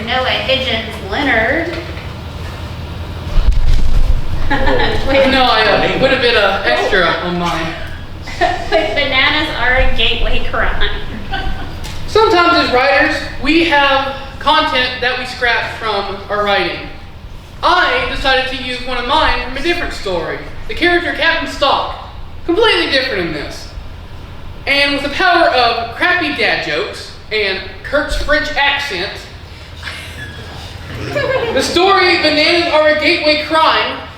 Noah Higgins Leonard. No, I put a bit of extra on mine. But bananas are a gateway crime. Sometimes as writers, we have content that we scratch from our writing. I decided to use one of mine from a different story. The character Captain Stalk. Completely different in this. And with the power of crappy dad jokes and Kurt's French accent, the story Bananas Are a Gateway Crime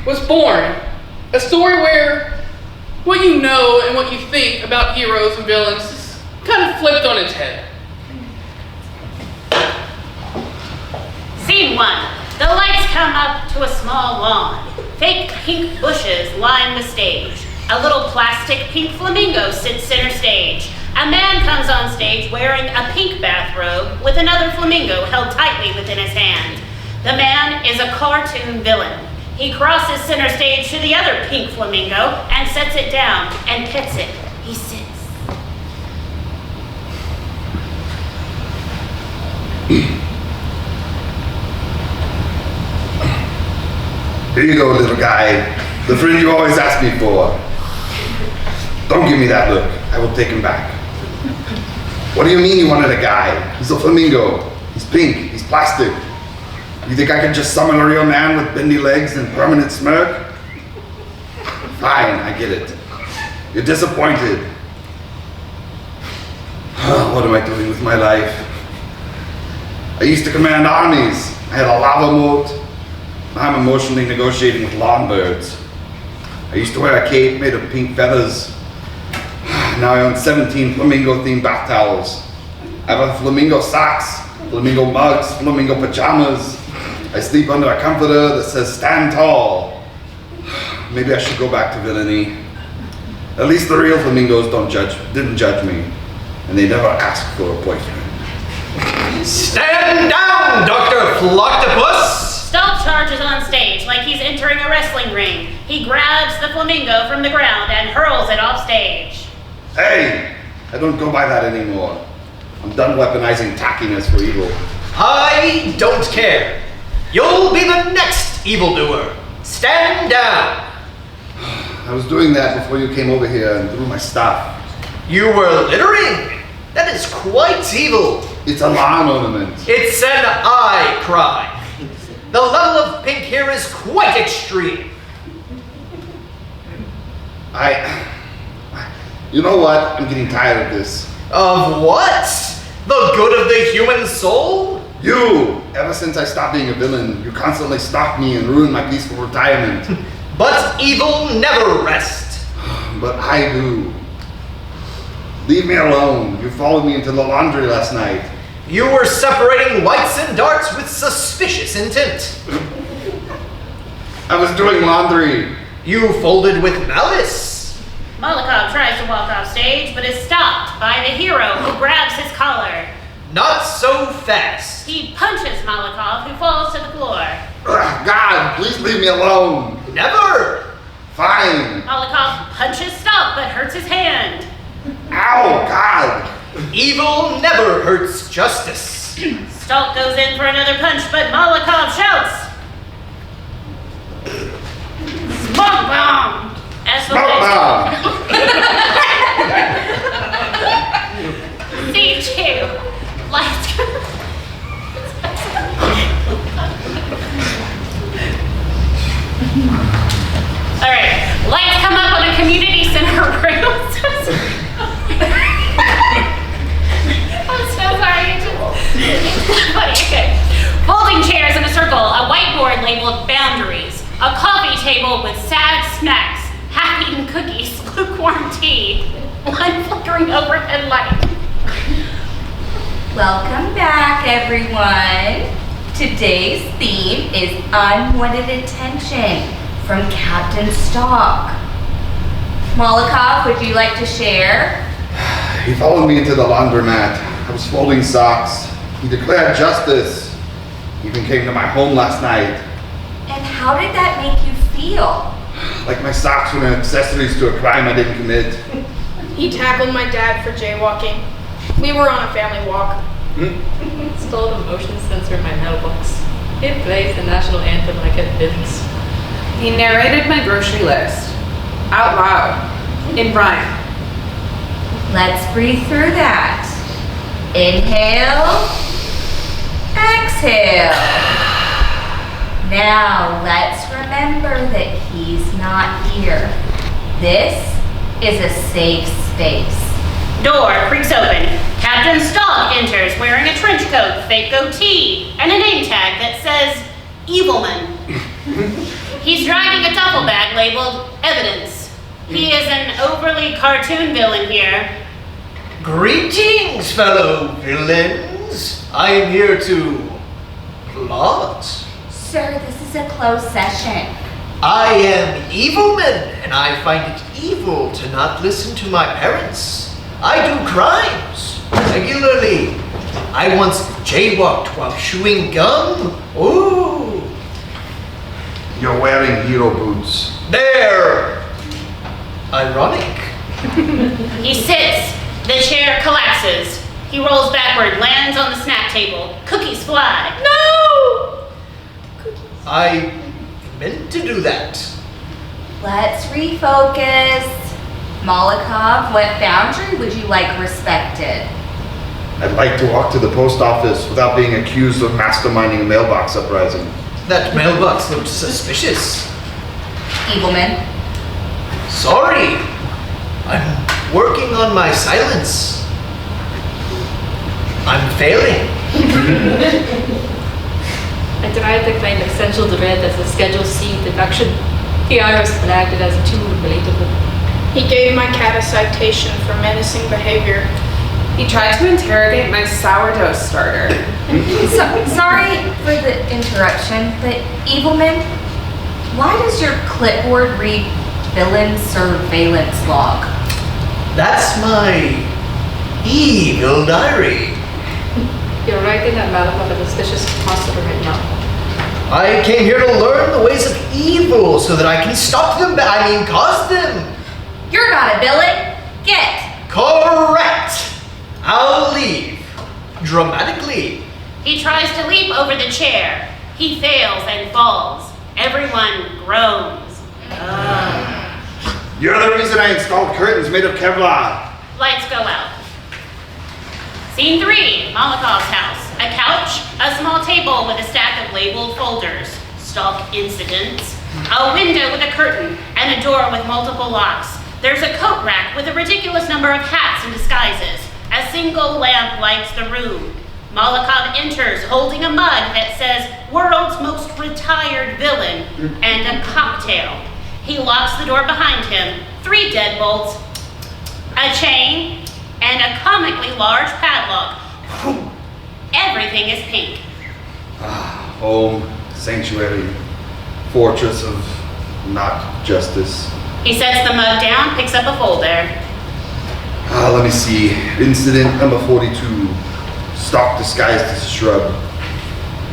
was born. A story where what you know and what you think about heroes and villains is kind of flipped on its head. Scene 1. The lights come up to a small lawn. Fake pink bushes line the stage. A little plastic pink flamingo sits center stage. A man comes on stage wearing a pink bathrobe with another flamingo held tightly within his hand. The man is a cartoon villain. He crosses center stage to the other pink flamingo and sets it down and pets it. He sits. Here you go, little guy. The friend you always ask me for. Don't give me that look. I will take him back. What do you mean you wanted a guy? He's a flamingo. He's pink. He's plastic. You think I could just summon a real man with bendy legs and permanent smirk? Fine, I get it. You're disappointed. What am I doing with my life? I used to command armies. I had a lava moat. I'm emotionally negotiating with lawn birds. I used to wear a cape made of pink feathers. Now I own 17 flamingo-themed bath towels. I have flamingo socks, flamingo mugs, flamingo pajamas. I sleep under a comforter that says stand tall. Maybe I should go back to villainy. At least the real flamingos didn't judge me, and they never asked for a boyfriend. Stand down, Dr. Floctopus! Stalk charges on stage like he's entering a wrestling ring. He grabs the flamingo from the ground and hurls it off stage. Hey, I don't go by that anymore. I'm done weaponizing tackiness for evil. I don't care. You'll be the next evildoer. Stand down. I was doing that before you came over here and threw my stuff. You were littering? That is quite evil. It's a lawn ornament. It's an eye crime. The level of pink here is quite extreme. You know what? I'm getting tired of this. Of what? The good of the human soul? You! Ever since I stopped being a villain, you constantly stalk me and ruin my peaceful retirement. But evil never rests. But I do. Leave me alone. You followed me into the laundry last night. You were separating whites and darks with suspicious intent. I was doing laundry. You folded with malice. Molokov tries to walk off stage, but is stopped by the hero who grabs his collar. Not so fast. He punches Molokov, who falls to the floor. God, please leave me alone. Never. Fine. Molokov punches Stalk, but hurts his hand. Ow, God. Evil never hurts justice. Stalk goes in for another punch, but Molokov shouts, "Smoke bomb!" As the Smoke bomb. Scene 2. Lights. All right. Lights come up on a community center room. I'm so sorry. It's funny. Okay. Folding chairs in a circle. A whiteboard labeled boundaries. A coffee table with sad snacks. Half-eaten cookies. Lukewarm tea. One flickering overhead light. Welcome back, everyone. Today's theme is unwanted attention from Captain Stalk. Molokov, would you like to share? He followed me into the laundromat. I was folding socks. He declared justice. He even came to my home last night. And how did that make you feel? Like my socks were accessories to a crime I didn't commit. He tackled my dad for jaywalking. We were on a family walk. Installed a motion sensor in my mailbox. It plays the national anthem like it business. He narrated my grocery list out loud in rhyme. Let's breathe through that. Inhale, exhale. Now let's remember that he's not here. This is a safe space. Door creaks open. Captain Stalk enters wearing a trench coat, fake goatee, and a name tag that says Evilman. He's dragging a duffel bag labeled Evidence. He is an overly cartoon villain here. Greetings, fellow villains. I am here to plot. Sir, this is a closed session. I am Evilman, and I find it evil to not listen to my parents. I do crimes regularly. I once jaywalked while chewing gum. Ooh. You're wearing hero boots. There. Ironic. He sits. The chair collapses. He rolls backward, lands on the snack table. Cookies fly. No! I meant to do that. Let's refocus. Molokov, what boundary would you like respected? I'd like to walk to the post office without being accused of masterminding a mailbox uprising. That mailbox looked suspicious. Evilman. Sorry. I'm working on my silence. I'm failing. I denied the claim essential dread as a Schedule C deduction. The IRS had acted as too relatable. He gave my cat a citation for menacing behavior. He tried to interrogate my sourdough starter. Sorry for the interruption, but Evilman, why does your clipboard read villain surveillance log? That's my evil diary. You're writing that Molokov at a suspicious hospital right now. I came here to learn the ways of evil so that I can stop them, cause them. You're not a villain. Get. Correct. I'll leave. Dramatically. He tries to leap over the chair. He fails and falls. Everyone groans. You're the reason I installed curtains made of Kevlar. Lights go out. Scene 3, Molokov's house. A couch, a small table with a stack of labeled folders. Stalk incidents. A window with a curtain and a door with multiple locks. There's a coat rack with a ridiculous number of hats and disguises. A single lamp lights the room. Molokov enters holding a mug that says World's Most Retired Villain and a cocktail. He locks the door behind him. 3 deadbolts, a chain, and a comically large padlock. Everything is pink. Home, sanctuary, fortress of not justice. He sets the mug down, picks up a folder. Let me see. Incident number 42. Stalk disguised as a shrub.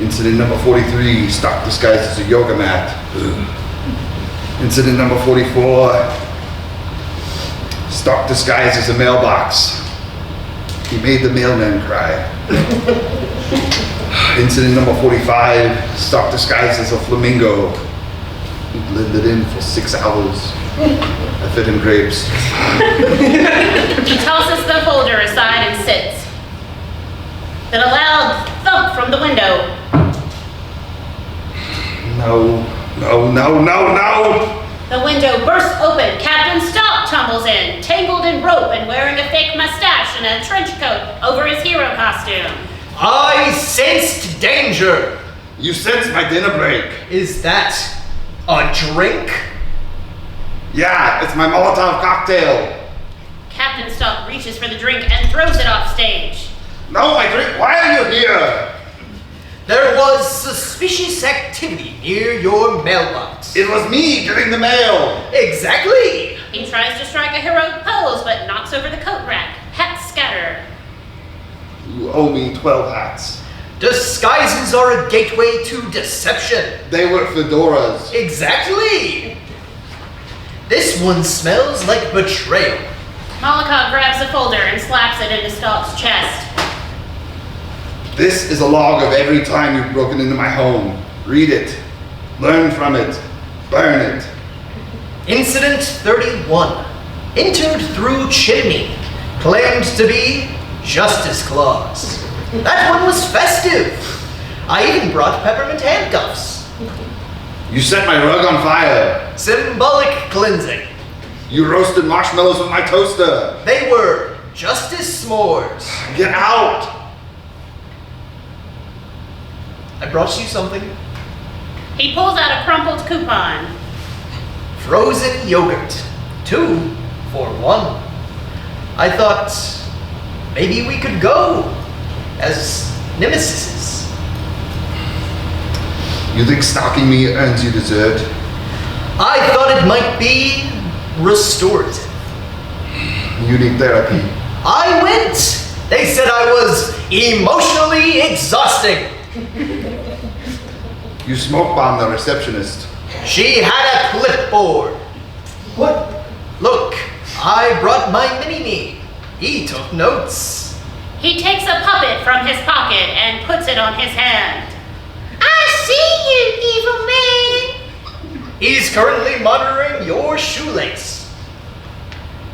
Incident number 43. Stalk disguised as a yoga mat. Ugh. Incident number 44. Stalk disguised as a mailbox. He made the mailman cry. Incident number 45. Stalk disguised as a flamingo. He blended in for 6 hours. I fed him grapes. He tosses the folder aside and sits. Then a loud thump from the window. No. The window bursts open. Captain Stalk tumbles in, tangled in rope and wearing a fake mustache and a trench coat over his hero costume. I sensed danger. You sensed my dinner break. Is that a drink? Yeah, it's my Molotov cocktail. Captain Stalk reaches for the drink and throws it off stage. No, my drink. Why are you here? There was suspicious activity near your mailbox. It was me getting the mail. Exactly. He tries to strike a heroic pose but knocks over the coat rack. Hats scatter. You owe me 12 hats. Disguises are a gateway to deception. They were fedoras. Exactly. This one smells like betrayal. Molokov grabs a folder and slaps it into Stalk's chest. This is a log of every time you've broken into my home. Read it. Learn from it. Burn it. Incident 31. Entered through chimney. Claimed to be Justice Claus. That one was festive. I even brought peppermint handcuffs. You set my rug on fire. Symbolic cleansing. You roasted marshmallows with my toaster. They were Justice S'mores. Get out! I brought you something. He pulls out a crumpled coupon. Frozen yogurt. 2 for 1. I thought maybe we could go as nemesises. You think stalking me earns you dessert? I thought it might be restorative. You need therapy. I went. They said I was emotionally exhausting. You smoke bombed the receptionist. She had a clipboard. What? Look, I brought my mini-me. He took notes. He takes a puppet from his pocket and puts it on his hand. I see you, evil man. He's currently monitoring your shoelace.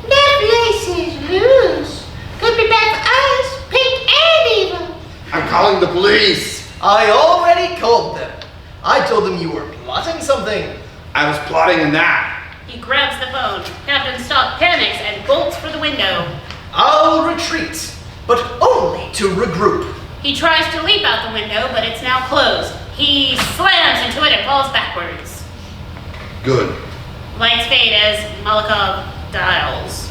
That lace is loose. Could be bad for us, pink and evil. I'm calling the police. I already called them. I told them you were plotting something. I was plotting a nap. He grabs the phone. Captain Stalk panics and bolts for the window. I'll retreat, but only to regroup. He tries to leap out the window, but it's now closed. He slams into it and falls backwards. Good. Lights fade as Molokov dials.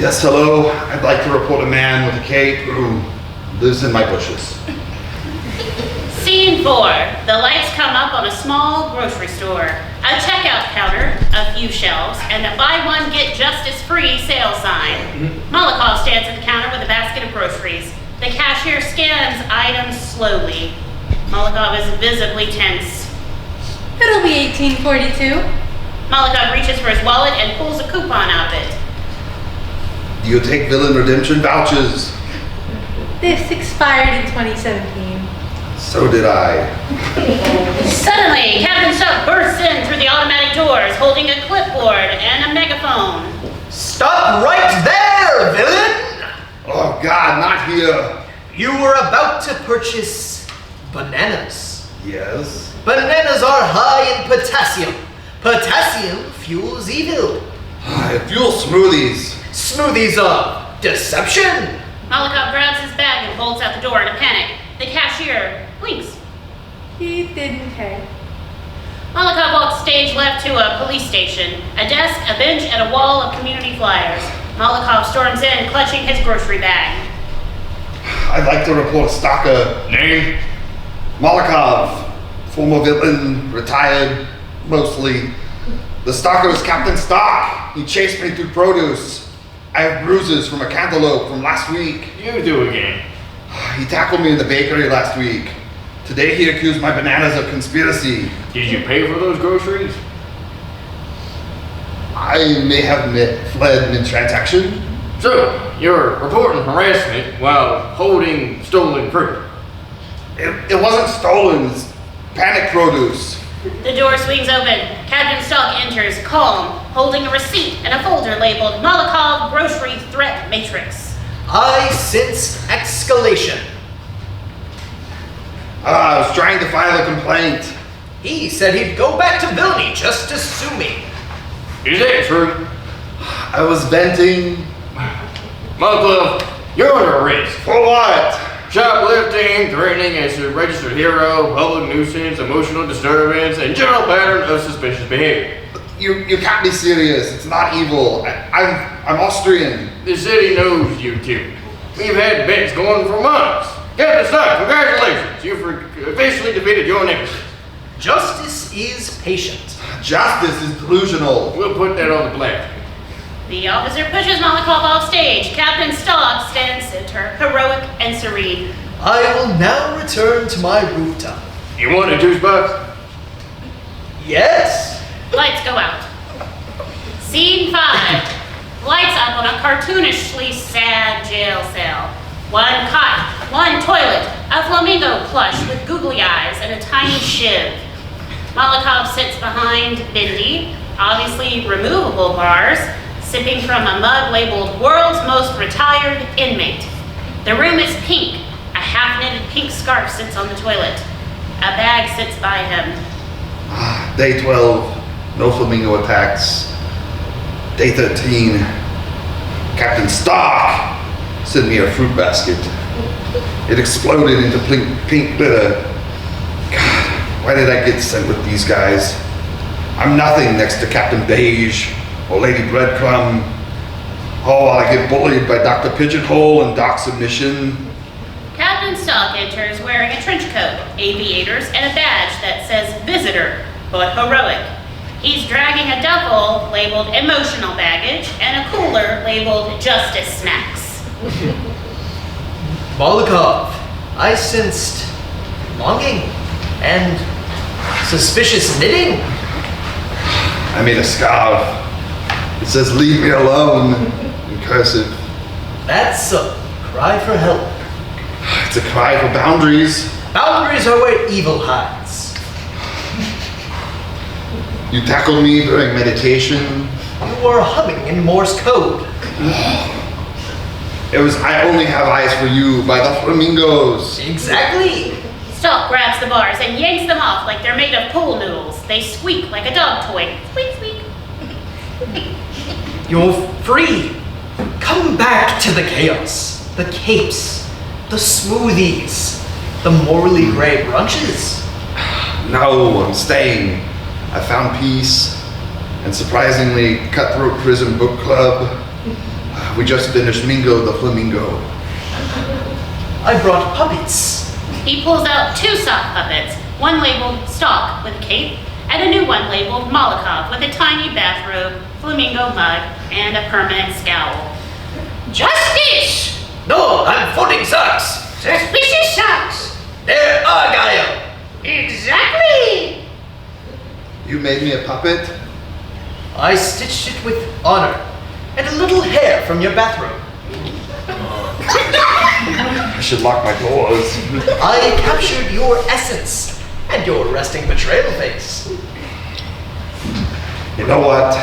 Yes, hello. I'd like to report a man with a cape who lives in my bushes. Scene 4. The lights come up on a small grocery store. A checkout counter, a few shelves, and a buy one get justice free sale sign. Molokov stands at the counter with a basket of groceries. The cashier scans items slowly. Molokov is visibly tense. It'll be 1842. Molokov reaches for his wallet and pulls a coupon out of it. Do you take villain redemption vouchers? This expired in 2017. So did I. Suddenly, Captain Stalk bursts in through the automatic doors, holding a clipboard and a megaphone. Stop right there, villain! Oh God, not here. You were about to purchase bananas. Yes. Bananas are high in potassium. Potassium fuels evil. I fuel smoothies. Smoothies of deception. Molokov grabs his bag and bolts out the door in a panic. The cashier blinks. He didn't pay. Molokov walks stage left to a police station. A desk, a bench, and a wall of community flyers. Molokov storms in, clutching his grocery bag. I'd like to report a stalker. Name? Molokov. Former villain, retired, mostly. The stalker is Captain Stalk. He chased me through produce. I have bruises from a cantaloupe from last week. You do again. He tackled me in the bakery last week. Today he accused my bananas of conspiracy. Did you pay for those groceries? I may have fled mid-transaction. So, you're reporting harassment while holding stolen fruit. It wasn't stolen. It's panic produce. The door swings open. Captain Stalk enters, calm, holding a receipt and a folder labeled Molokov Grocery Threat Matrix. I sense escalation. I was trying to file a complaint. He said he'd go back to villainy just to sue me. Is that true? I was venting. Molokov, you're under arrest. For what? Shoplifting, threatening as a registered hero, public nuisance, emotional disturbance, and general pattern of suspicious behavior. You can't be serious. It's not evil. I'm Austrian. The city knows you two. We've had bets going for months. Captain Stalk, congratulations. You've officially defeated your nemesis. Justice is patient. Justice is delusional. We'll put that on the black. The officer pushes Molokov off stage. Captain Stalk stands center, heroic and serene. I will now return to my rooftop. You want a juice box? Yes? Lights go out. Scene 5. Lights up on a cartoonishly sad jail cell. One cot, One toilet, a flamingo plush with googly eyes and a tiny shiv. Molokov sits behind Bindi, obviously removable bars, sipping from a mug labeled World's Most Retired Inmate. The room is pink. A half-knitted pink scarf sits on the toilet. A bag sits by him. Day 12, no flamingo attacks. Day 13, Captain Stalk sent me a fruit basket. It exploded into pink glitter. God, why did I get sent with these guys? I'm nothing next to Captain Beige or Lady Breadcrumb. Oh, while I get bullied by Dr. Pigeonhole and Doc Submission. Captain Stalk enters wearing a trench coat, aviators, and a badge that says visitor, but heroic. He's dragging a duffel labeled emotional baggage and a cooler labeled justice snacks. Molokov, I sensed longing and suspicious knitting. I made a scarf. It says leave me alone in cursive. That's a cry for help. It's a cry for boundaries. Boundaries are where evil hides. You tackled me during meditation. You were humming in Morse code. It was I only have eyes for you by the flamingos. Exactly. Stalk grabs the bars and yanks them off like they're made of pool noodles. They squeak like a dog toy. Squeak, squeak. You're free. Come back to the chaos. The capes. The smoothies. The morally gray brunches. No, I'm staying. I found peace. And surprisingly, Cutthroat Prison Book Club. We just finished Mingo the Flamingo. I brought puppets. He pulls out two sock puppets, one labeled Stalk with a cape, and a new one labeled Molokov with a tiny bathrobe, flamingo mug, and a permanent scowl. Justice! No, I'm folding socks. Suspicious socks! They're Argyle. Exactly! You made me a puppet? I stitched it with honor and a little hair from your bathrobe. I should lock my doors. I captured your essence and your resting betrayal face. You know what?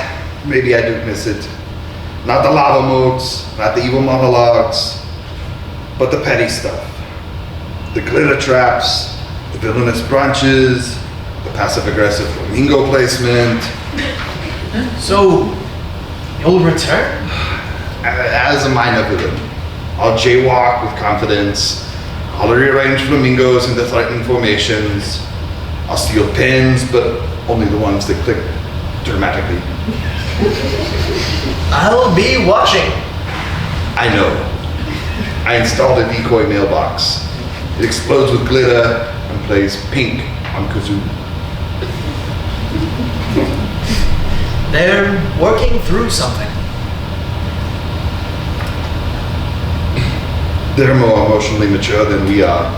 Maybe I do miss it. Not the lava modes, not the evil monologues, but the petty stuff. The glitter traps, the villainous brunches, the passive-aggressive flamingo placement. So, you'll return? As a minor villain, I'll jaywalk with confidence. I'll rearrange flamingos into threatening formations. I'll steal pins, but only the ones that click dramatically. I'll be watching. I know. I installed a decoy mailbox. It explodes with glitter and plays pink on kazoo. They're working through something. They're more emotionally mature than we are.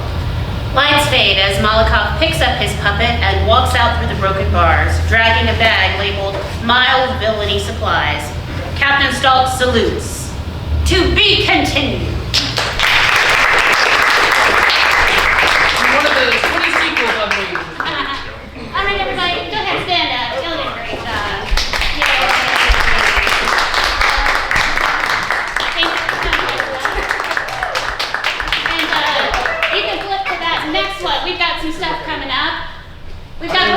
Lights fade as Molokov picks up his puppet and walks out through the broken bars, dragging a bag labeled Mild Villainy Supplies. Captain Stalk salutes. To be continued. One of the 20 sequels I've made. All right, everybody, go ahead, stand up. Y'all did a great job. Yay. Thank you for coming, everyone. And you can flip to that next one. We've got some stuff coming up. We've got